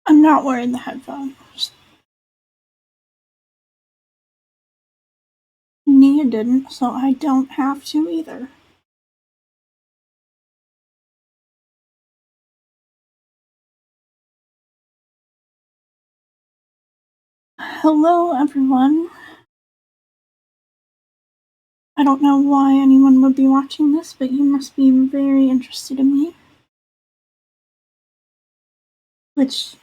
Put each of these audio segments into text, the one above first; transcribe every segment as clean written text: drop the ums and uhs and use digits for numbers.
I'm not wearing the headphones. Nia didn't, so I don't have to either. Hello, everyone. I don't know why anyone would be watching this, but you must be very interested in me. Which,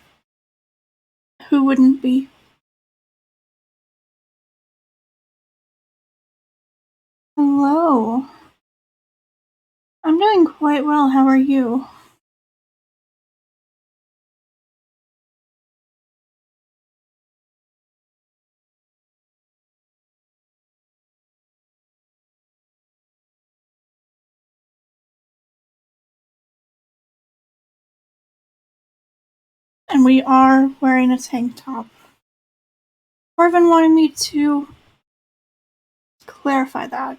who wouldn't be? Hello. I'm doing quite well, how are you? And we are wearing a tank top. Marvin wanted me to clarify that.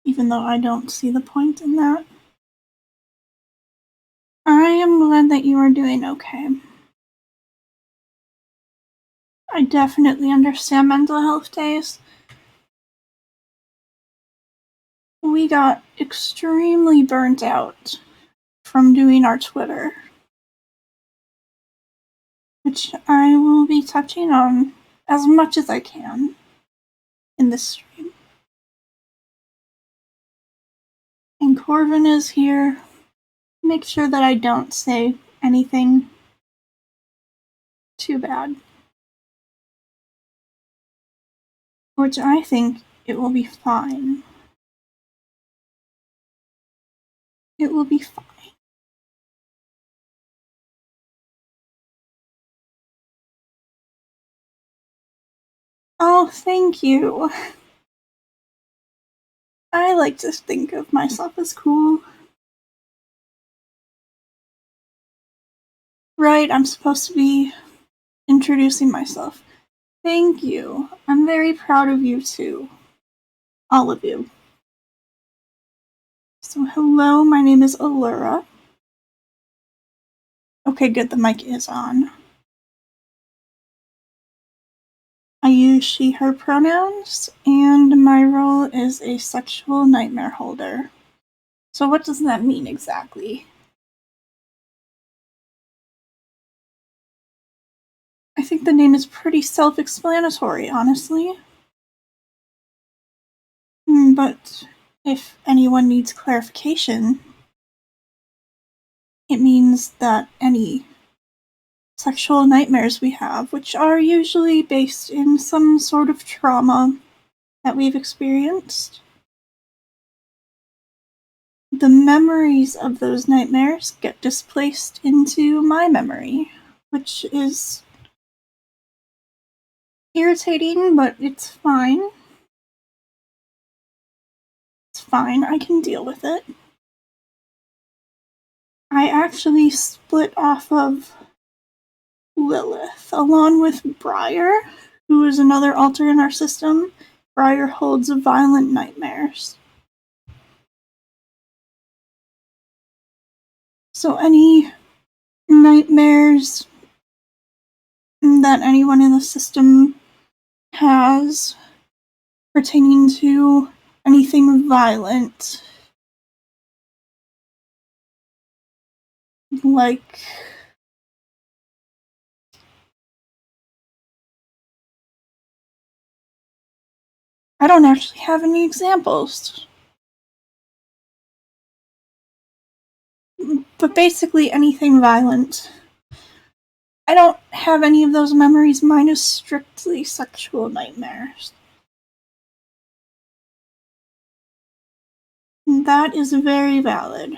Even though I don't see the point in that. I am glad that you are doing okay. I definitely understand mental health days. We got extremely burnt out from doing our Twitter, which I will be touching on as much as I can in this stream. And Corvin is here. Make sure that I don't say anything too bad. Which I think it will be fine. It will be fine. Oh, thank you. I like to think of myself as cool. Right, I'm supposed to be introducing myself. Thank you. I'm very proud of you too. All of you. So hello, my name is Allura. Okay, good, the mic is on. I use she, her pronouns, and my role is a sexual nightmare holder. So what does that mean exactly? I think the name is pretty self-explanatory, honestly. But if anyone needs clarification, it means that any sexual nightmares we have, which are usually based in some sort of trauma that we've experienced, the memories of those nightmares get displaced into my memory, which is irritating, but it's fine. It's fine, I can deal with it. I actually split off of Lilith, along with Briar, who is another alter in our system. Briar holds violent nightmares. So any nightmares that anyone in the system has pertaining to anything violent, like I don't actually have any examples. But basically anything violent. I don't have any of those memories minus strictly sexual nightmares. That is very valid.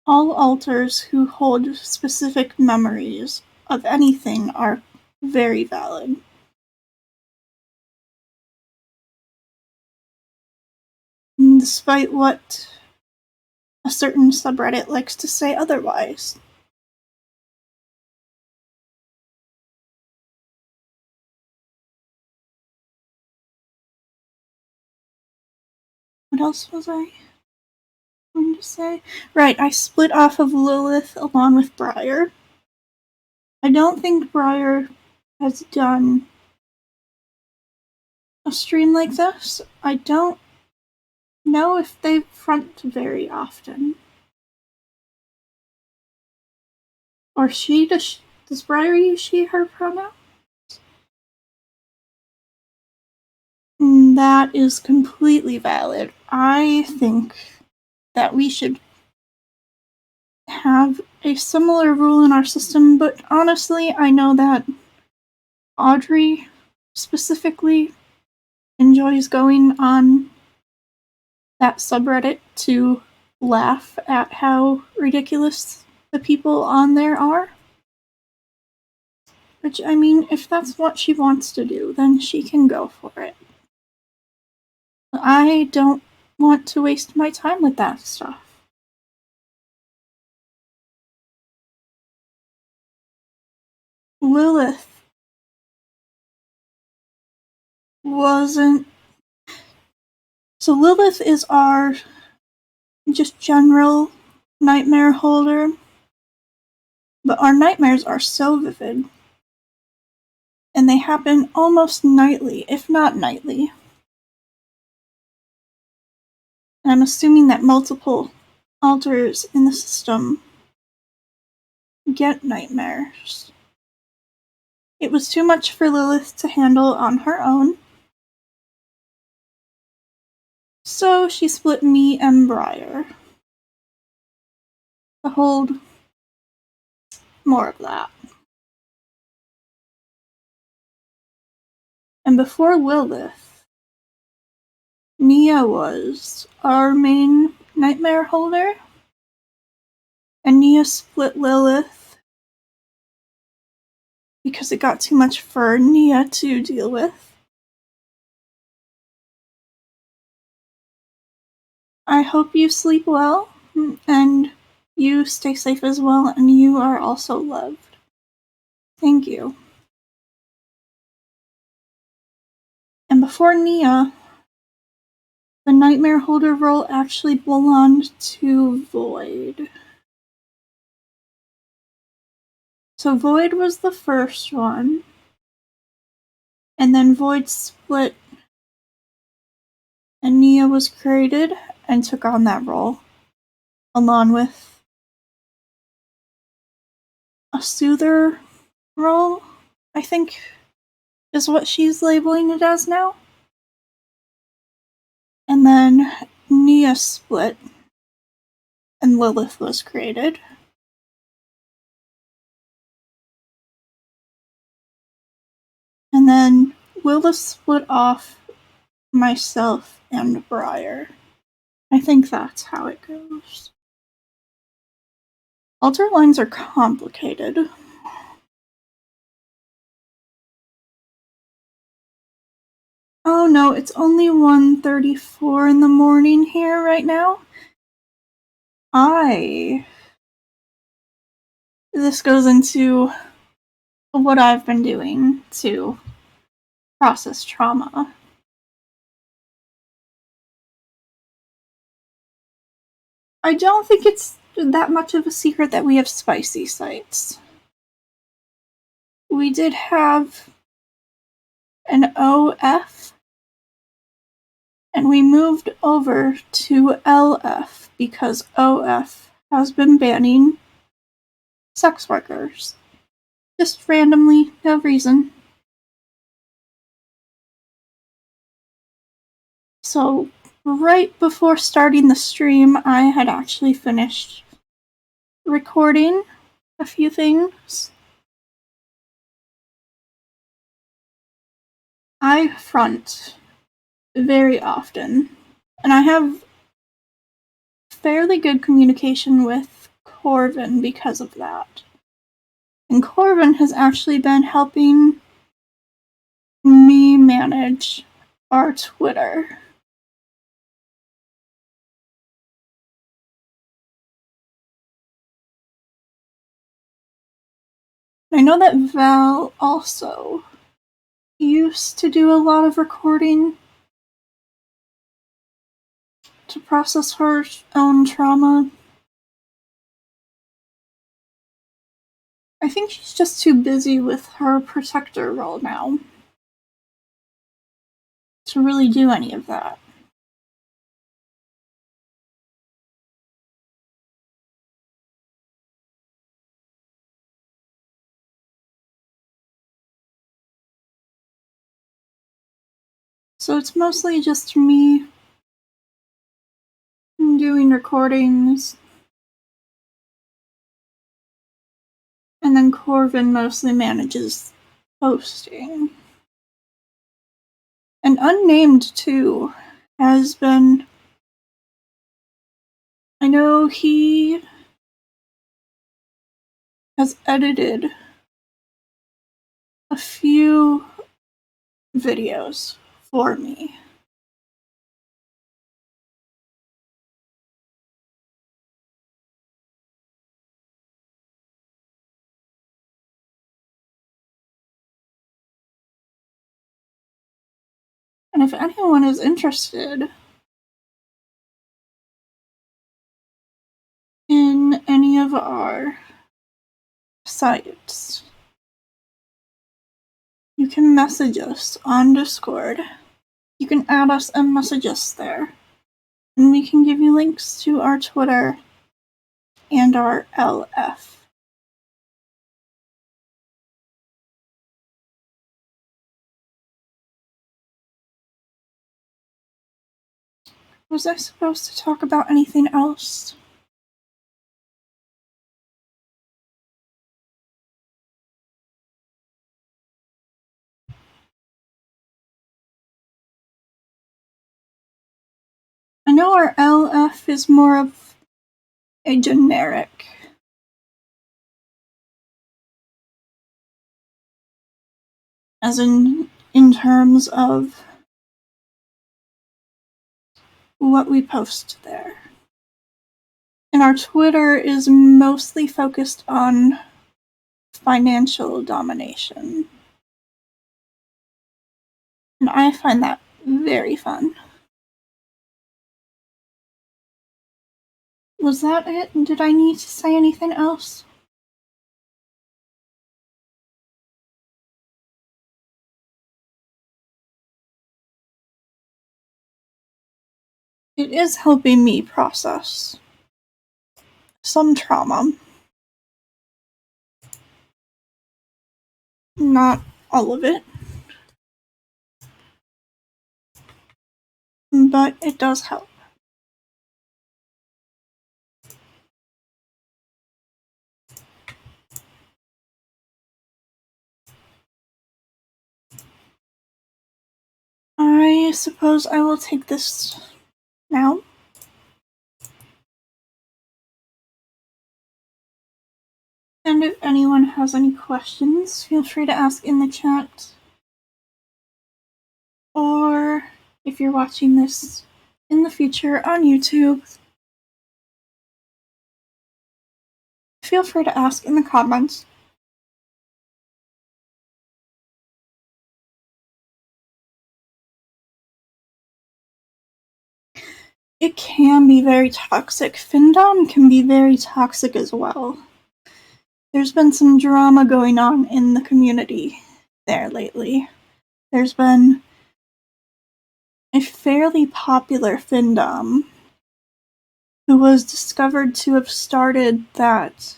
All alters who hold specific memories of anything are very valid. Despite what a certain subreddit likes to say otherwise. What else was I going to say? Right, I split off of Lilith along with Briar. I don't think Briar has done a stream like this. I don't know if they front very often. Or she, does Briar use she, her pronoun? That is completely valid. I think that we should have a similar rule in our system, but honestly, I know that Audrey specifically enjoys going on that subreddit to laugh at how ridiculous the people on there are. Which, I mean, if that's what she wants to do, then she can go for it. I don't want to waste my time with that stuff. Lilith wasn't. So Lilith is our just general nightmare holder, but our nightmares are so vivid, and they happen almost nightly, if not nightly. And I'm assuming that multiple alters in the system get nightmares. It was too much for Lilith to handle on her own, so she split me and Briar to hold more of that. And before Lilith, Nia was our main nightmare holder, and Nia split Lilith because it got too much for Nia to deal with. I hope you sleep well, and you stay safe as well, and you are also loved. Thank you. And before Nia, the nightmare holder role actually belonged to Void. So Void was the first one, and then Void split, and Nia was created and took on that role, along with a soother role. I think is what she's labeling it as now. And then Nia split, and Lilith was created. And then Lilith split off myself and Briar. I think that's how it goes. Altar lines are complicated. Oh no, it's only 1:34 in the morning here right now. This goes into what I've been doing to process trauma. I don't think it's that much of a secret that we have spicy sites. We did have an OF, and we moved over to LF because OF has been banning sex workers. Just randomly, no reason. So, right before starting the stream, I had actually finished recording a few things. I front very often, and I have fairly good communication with Corvin because of that. And Corvin has actually been helping me manage our Twitter. I know that Val also used to do a lot of recording to process her own trauma. I think she's just too busy with her protector role now to really do any of that. So it's mostly just me doing recordings, and then Corvin mostly manages posting. And Unnamed, too, has been... I know he has edited a few videos for me. And if anyone is interested in any of our sites, you can message us on Discord. You can add us and message us there. And we can give you links to our Twitter and our LF. Was I supposed to talk about anything else? I know our LF is more of a generic. As in terms of what we post there. And our Twitter is mostly focused on financial domination. And I find that very fun. Was that it? Did I need to say anything else? It is helping me process some trauma. Not all of it, but it does help. I suppose I will take this now. And if anyone has any questions, feel free to ask in the chat. Or if you're watching this in the future on YouTube, feel free to ask in the comments. It can be very toxic. Findom can be very toxic as well. There's been some drama going on in the community there lately. There's been a fairly popular Findom who was discovered to have started that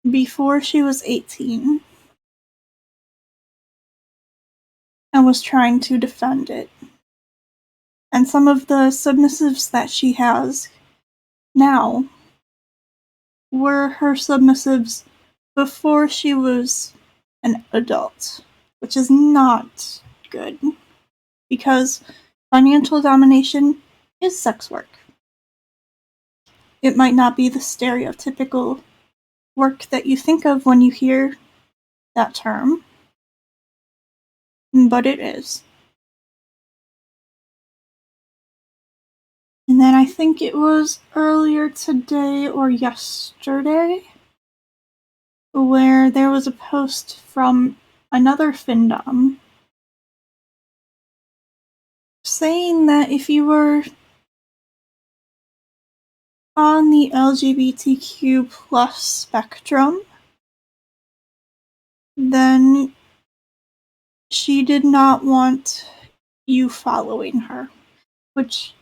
before she was 18 and was trying to defend it. And some of the submissives that she has now were her submissives before she was an adult, which is not good because financial domination is sex work. It might not be the stereotypical work that you think of when you hear that term, but it is. And then I think it was earlier today or yesterday where there was a post from another Findom saying that if you were on the LGBTQ plus spectrum, then she did not want you following her, which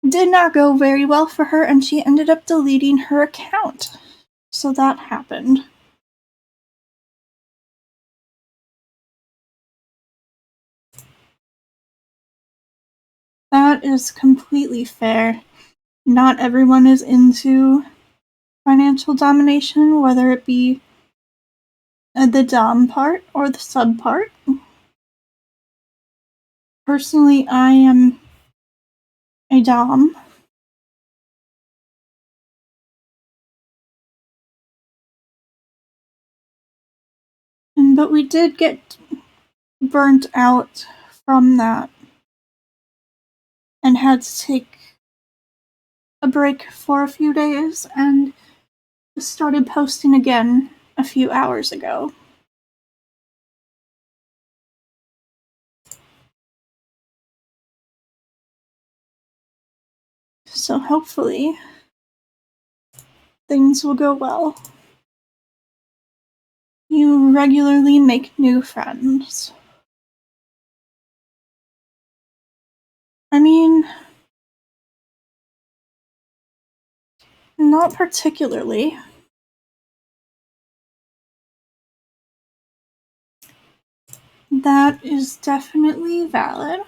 did not go very well for her, and she ended up deleting her account. So that happened. That is completely fair. Not everyone is into financial domination, whether it be the dom part or the sub part. Personally, I am a dom. But we did get burnt out from that and had to take a break for a few days and started posting again a few hours ago. So hopefully things will go well. You regularly make new friends. I mean, not particularly. That is definitely valid.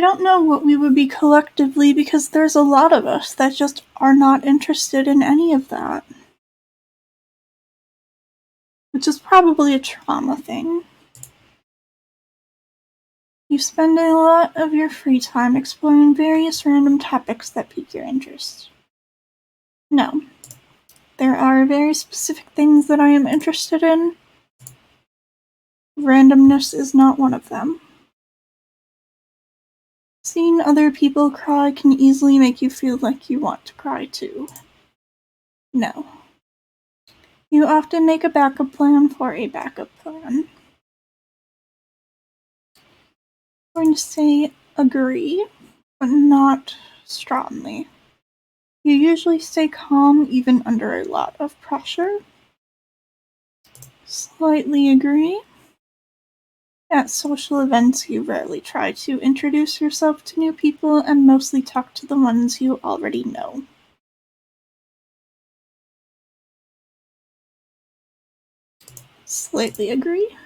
I don't know what we would be collectively because there's a lot of us that just are not interested in any of that. Which is probably a trauma thing. You spend a lot of your free time exploring various random topics that pique your interest. No. There are very specific things that I am interested in. Randomness is not one of them. Seeing other people cry can easily make you feel like you want to cry too. No. You often make a backup plan for a backup plan. I'm going to say agree, but not strongly. You usually stay calm even under a lot of pressure. Slightly agree. At social events, you rarely try to introduce yourself to new people and mostly talk to the ones you already know. Slightly agree.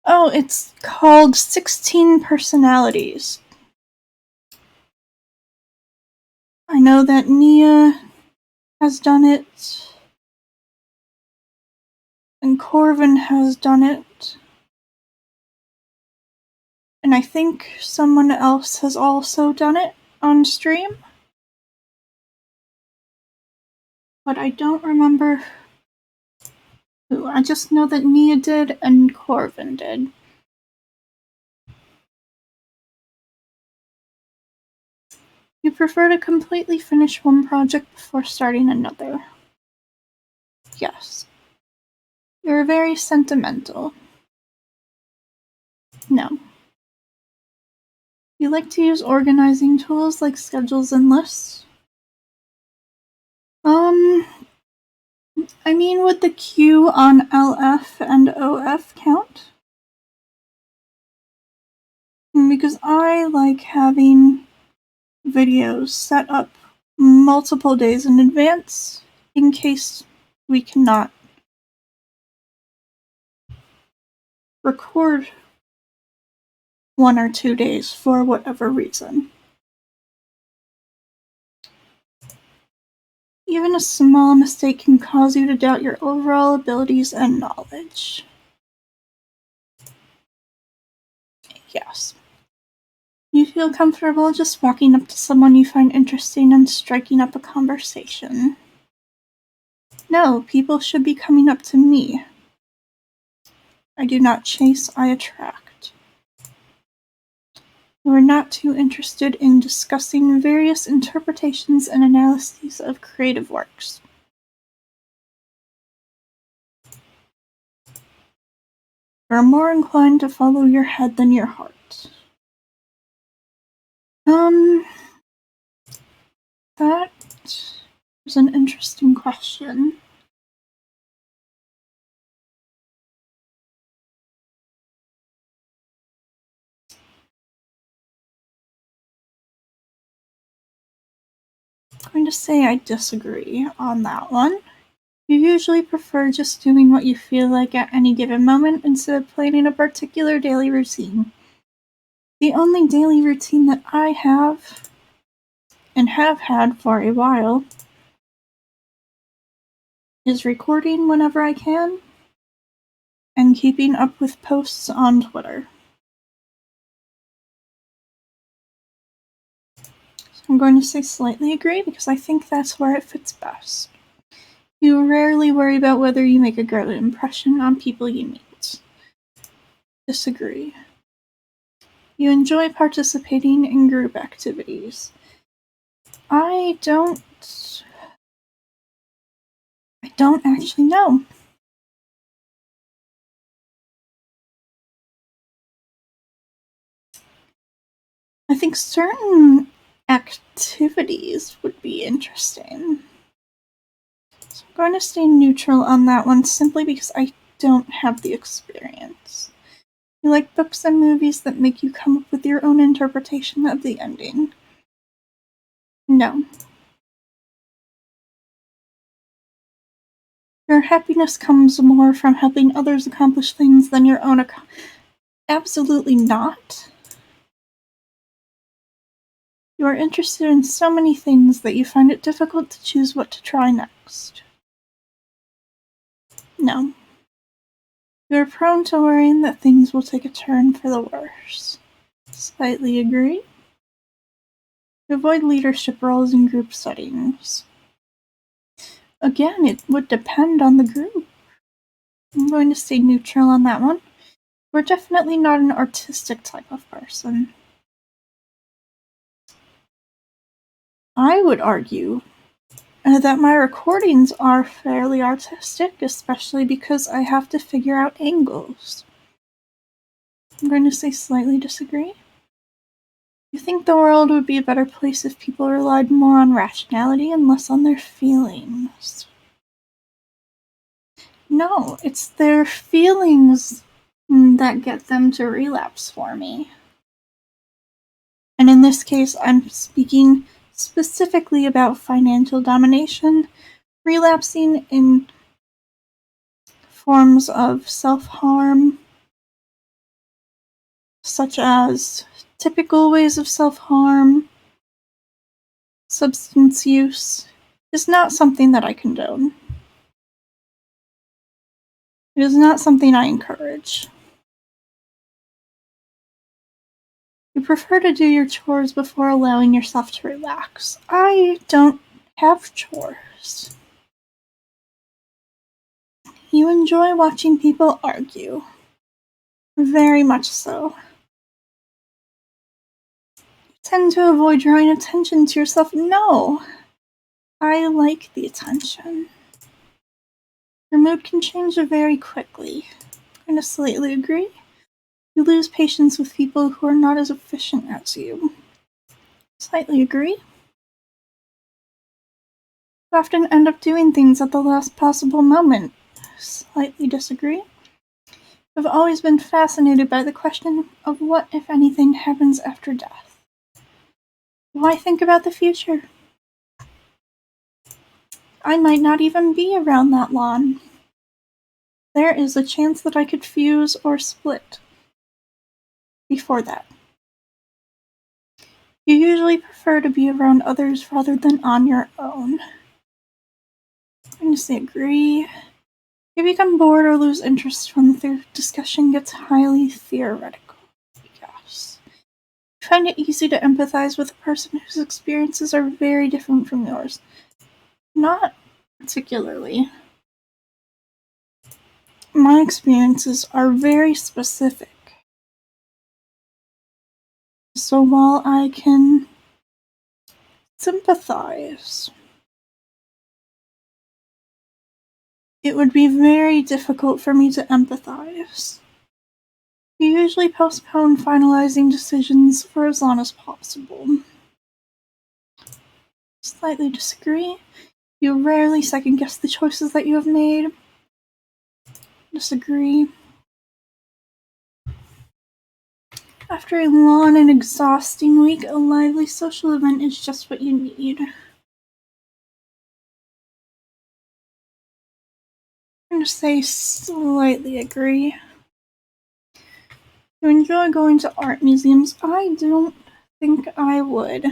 Oh, it's called 16 Personalities. I know that Nia has done it, and Corvin has done it, and I think someone else has also done it on stream, but I don't remember who. I just know that Nia did and Corvin did. You prefer to completely finish one project before starting another. Yes. You're very sentimental. No. You like to use organizing tools like schedules and lists? I mean, would the Q on LF and OF count? Because I like having videos set up multiple days in advance in case we cannot record 1 or 2 days for whatever reason. Even a small mistake can cause you to doubt your overall abilities and knowledge. Yes. You feel comfortable just walking up to someone you find interesting and striking up a conversation. No, people should be coming up to me. I do not chase, I attract. You are not too interested in discussing various interpretations and analyses of creative works. You are more inclined to follow your head than your heart. That is an interesting question. I'm going to say I disagree on that one. You usually prefer just doing what you feel like at any given moment instead of planning a particular daily routine. The only daily routine that I have, and have had for a while, is recording whenever I can and keeping up with posts on Twitter. So I'm going to say slightly agree because I think that's where it fits best. You rarely worry about whether you make a good impression on people you meet. Disagree. You enjoy participating in group activities. I don't actually know. I think certain activities would be interesting. So I'm going to stay neutral on that one simply because I don't have the experience. You like books and movies that make you come up with your own interpretation of the ending. No. Your happiness comes more from helping others accomplish things than your own Absolutely not. You are interested in so many things that you find it difficult to choose what to try next. No. You are prone to worrying that things will take a turn for the worse. Slightly agree. You avoid leadership roles in group settings. Again, it would depend on the group. I'm going to stay neutral on that one. We're definitely not an artistic type of person. I would argue that my recordings are fairly artistic, especially because I have to figure out angles. I'm going to say slightly disagree. You think the world would be a better place if people relied more on rationality and less on their feelings. No, it's their feelings that get them to relapse for me. And in this case, I'm speaking specifically about financial domination, relapsing in forms of self-harm, such as typical ways of self-harm, substance use, is not something that I condone. It is not something I encourage. You prefer to do your chores before allowing yourself to relax. I don't have chores. You enjoy watching people argue. Very much so. You tend to avoid drawing attention to yourself. No, I like the attention. Your mood can change very quickly. I slightly agree. You lose patience with people who are not as efficient as you. Slightly agree. You often end up doing things at the last possible moment. Slightly disagree. I've always been fascinated by the question of what, if anything, happens after death. Why think about the future? I might not even be around that long. There is a chance that I could fuse or split before that. You usually prefer to be around others rather than on your own. I agree. You become bored or lose interest when the discussion gets highly theoretical. Yes. You find it easy to empathize with a person whose experiences are very different from yours. Not particularly. My experiences are very specific. So while I can sympathize, it would be very difficult for me to empathize. You usually postpone finalizing decisions for as long as possible. Slightly disagree. You rarely second-guess the choices that you have made. Disagree. After a long and exhausting week, a lively social event is just what you need. I'm going to say slightly agree. You enjoy going to art museums? I don't think I would.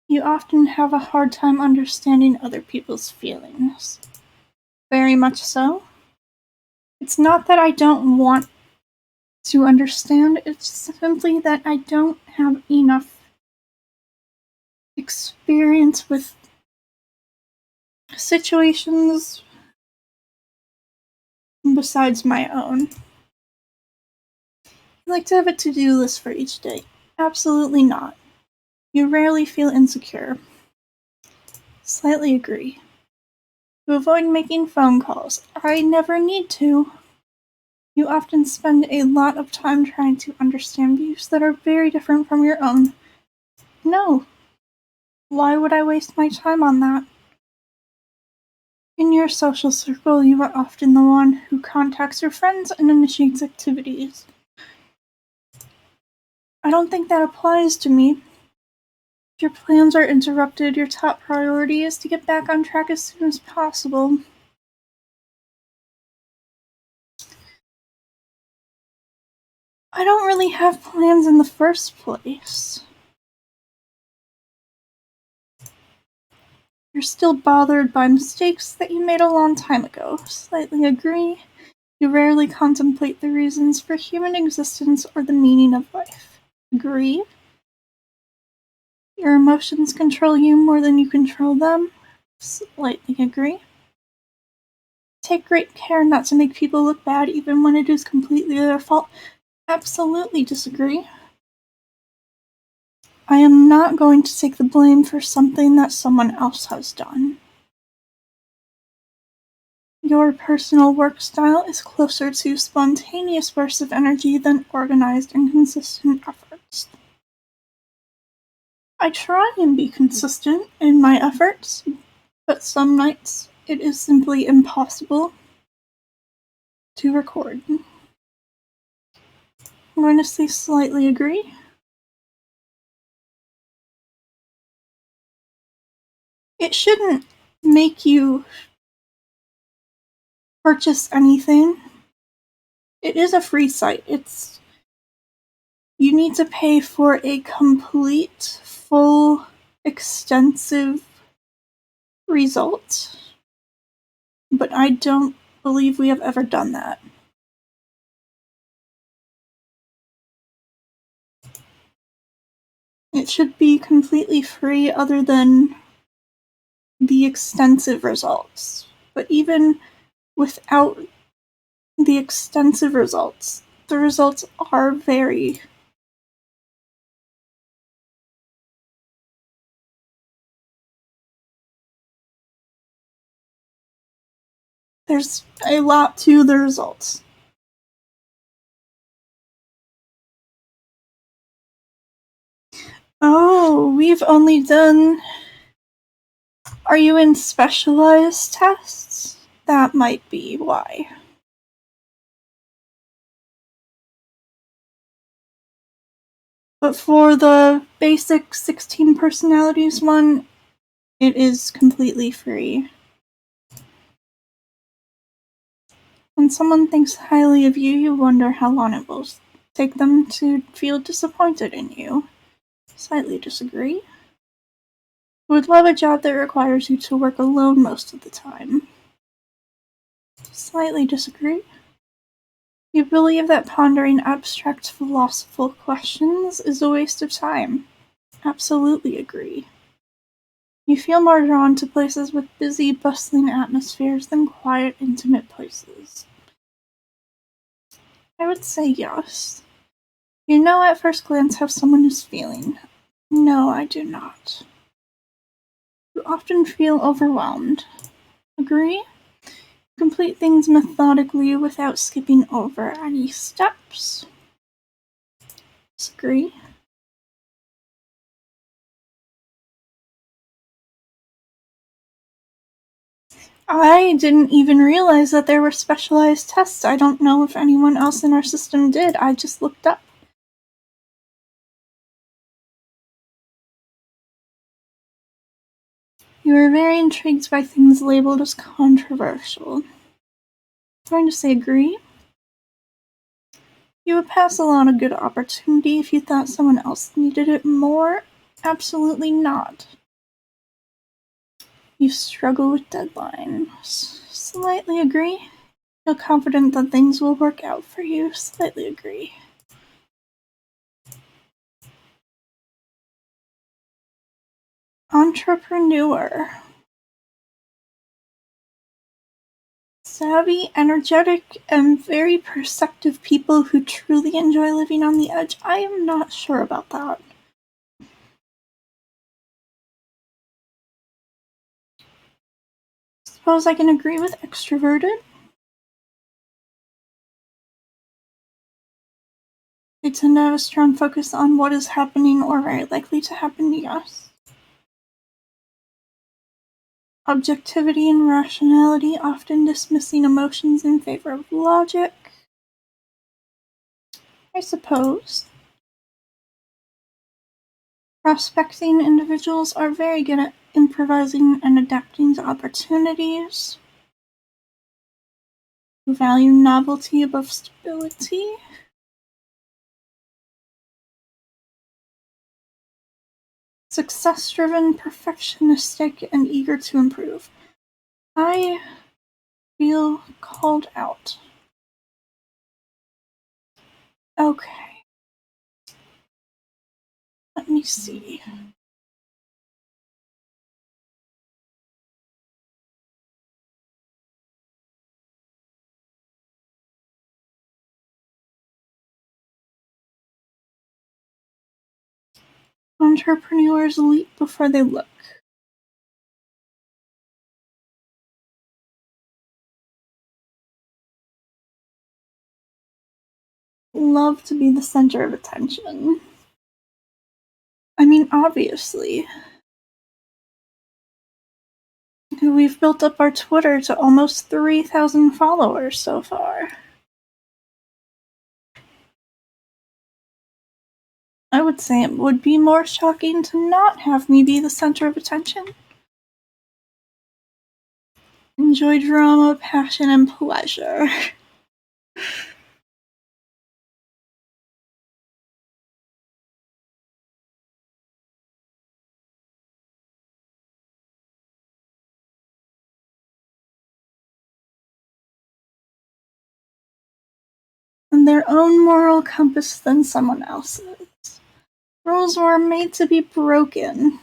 You often have a hard time understanding other people's feelings. Very much so. It's not that I don't want to understand, it's simply that I don't have enough experience with situations besides my own. I like to have a to-do list for each day. Absolutely not. You rarely feel insecure. Slightly agree. You avoid making phone calls. I never need to. You often spend a lot of time trying to understand views that are very different from your own. No. Why would I waste my time on that? In your social circle, you are often the one who contacts your friends and initiates activities. I don't think that applies to me. If your plans are interrupted, your top priority is to get back on track as soon as possible. I don't really have plans in the first place. You're still bothered by mistakes that you made a long time ago. Slightly agree. You rarely contemplate the reasons for human existence or the meaning of life. Agree. Your emotions control you more than you control them. Slightly agree. Take great care not to make people look bad even when it is completely their fault. Absolutely disagree. I am not going to take the blame for something that someone else has done. Your personal work style is closer to spontaneous bursts of energy than organized and consistent efforts. I try and be consistent in my efforts, but some nights it is simply impossible to record. I'm going to say slightly agree. It shouldn't make you purchase anything. It is a free site. You need to pay for a complete, full, extensive result. But I don't believe we have ever done that. It should be completely free other than the extensive results. But even without the extensive results, the results are very there's a lot to the results. Oh, we've only done. Are you in specialized tests? That might be why. But for the basic 16 personalities one, it is completely free. When someone thinks highly of you, you wonder how long it will take them to feel disappointed in you. Slightly disagree. Would love a job that requires you to work alone most of the time. Slightly disagree. You believe that pondering abstract philosophical questions is a waste of time. Absolutely agree. You feel more drawn to places with busy, bustling atmospheres than quiet, intimate places. I would say yes. You know at first glance how someone is feeling. No, I do not. You often feel overwhelmed. Agree? Complete things methodically without skipping over any steps. Disagree? I didn't even realize that there were specialized tests. I don't know if anyone else in our system did. I just looked up. You are very intrigued by things labeled as controversial. I'm going to say agree. You would pass along a good opportunity if you thought someone else needed it more. Absolutely not. You struggle with deadlines. Slightly agree. Feel confident that things will work out for you. Slightly agree. Entrepreneur. Savvy, energetic, and very perceptive people who truly enjoy living on the edge. I am not sure about that. Suppose I can agree with extroverted. They tend to have a strong focus on what is happening or very likely to happen to us. Objectivity and rationality, often dismissing emotions in favor of logic. I suppose. Prospecting individuals are very good at improvising and adapting to opportunities. Who value novelty above stability. Success-driven, perfectionistic, and eager to improve. I feel called out. Okay. Let me see. Entrepreneurs leap before they look. Love to be the center of attention. I mean, obviously. We've built up our Twitter to almost 3,000 followers so far. I would say it would be more shocking to not have me be the center of attention. Enjoy drama, passion, and pleasure. And their own moral compass than someone else's. Rules were made to be broken.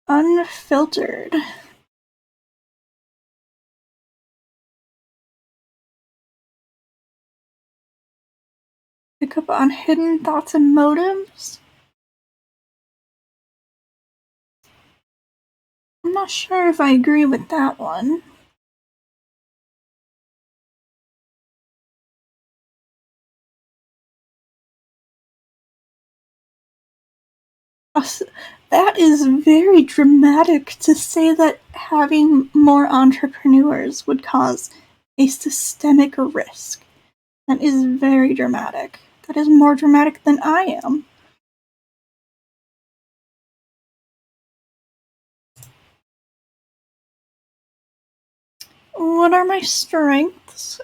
Unfiltered. Pick up on hidden thoughts and motives. I'm not sure if I agree with that one. That is very dramatic to say that having more entrepreneurs would cause a systemic risk. That is very dramatic. That is more dramatic than I am. What are my strengths?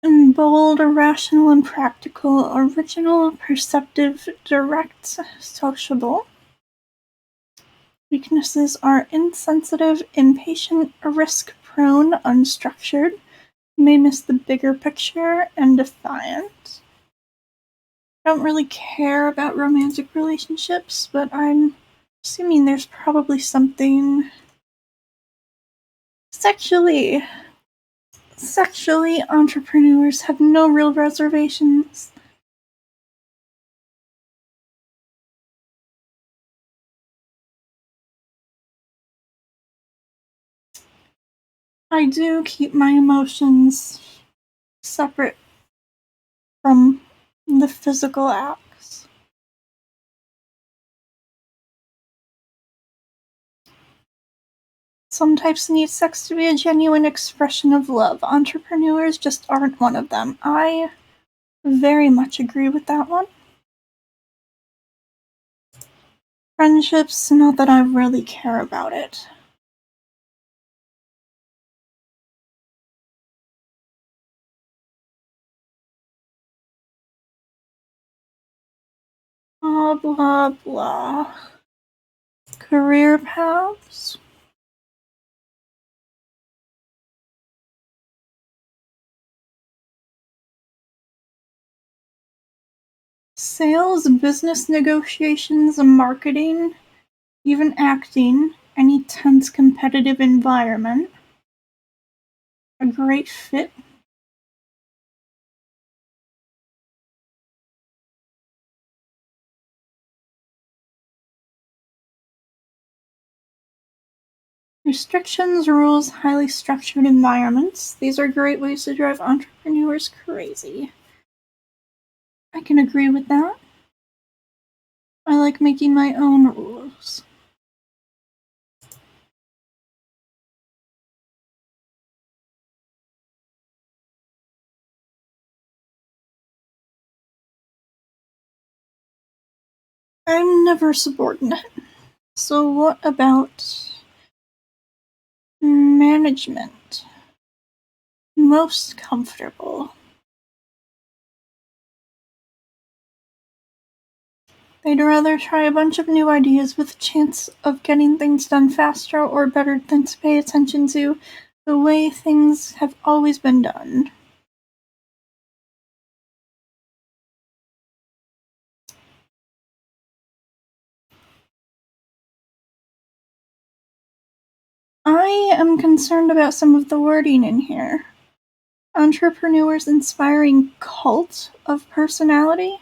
Bold, irrational, and practical, original, perceptive, direct, sociable. Weaknesses are insensitive, impatient, risk-prone, unstructured, may miss the bigger picture, and defiant. I don't really care about romantic relationships, but I'm assuming there's probably something sexually. Sexually, entrepreneurs have no real reservations. I do keep my emotions separate from the physical acts. Some types need sex to be a genuine expression of love. Entrepreneurs just aren't one of them. I very much agree with that one. Friendships, not that I really care about it. Blah, blah, blah. Career paths. Sales, business negotiations, marketing, even acting, any tense competitive environment. A great fit. Restrictions, rules, highly structured environments. These are great ways to drive entrepreneurs crazy. I can agree with that. I like making my own rules. I'm never subordinate. So what about management? Most comfortable. They'd rather try a bunch of new ideas with a chance of getting things done faster or better than to pay attention to the way things have always been done. I am concerned about some of the wording in here. Entrepreneurs inspiring cult of personality?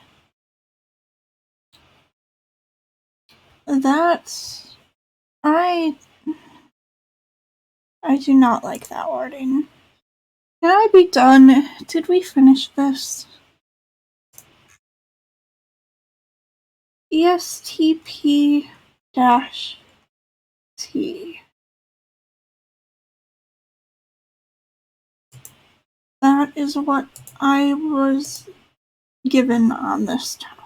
That's I do not like that wording. Can I be done? Did we finish this? ESTP dash T. That is what I was given on this test.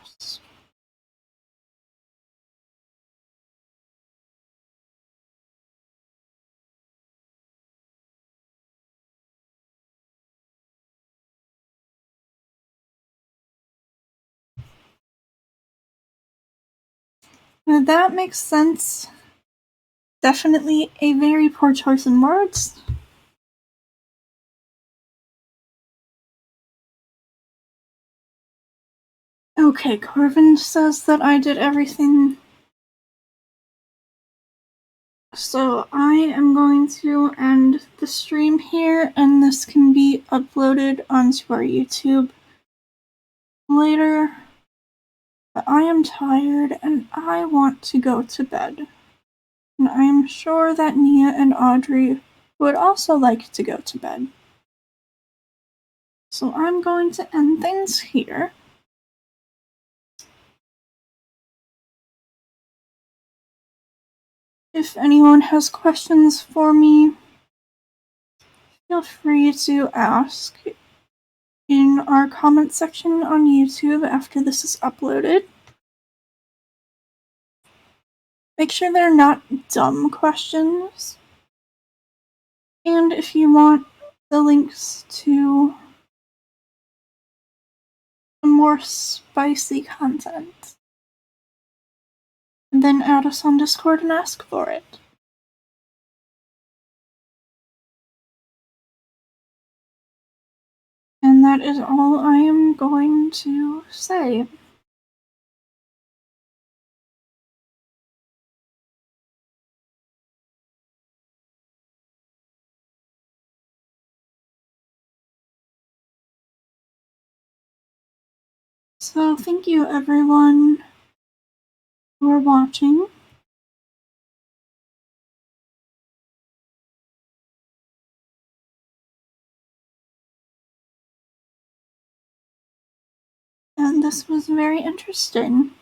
Now that makes sense. Definitely a very poor choice in words. Okay, Corvin says that I did everything. So I am going to end the stream here, and this can be uploaded onto our YouTube later. But I am tired and I want to go to bed. And I am sure that Nia and Audrey would also like to go to bed. So I'm going to end things here. If anyone has questions for me, feel free to ask in our comment section on YouTube after this is uploaded. Make sure they're not dumb questions. And if you want the links to more spicy content, then add us on Discord and ask for it. And that is all I am going to say. So thank you everyone for watching. And this was very interesting.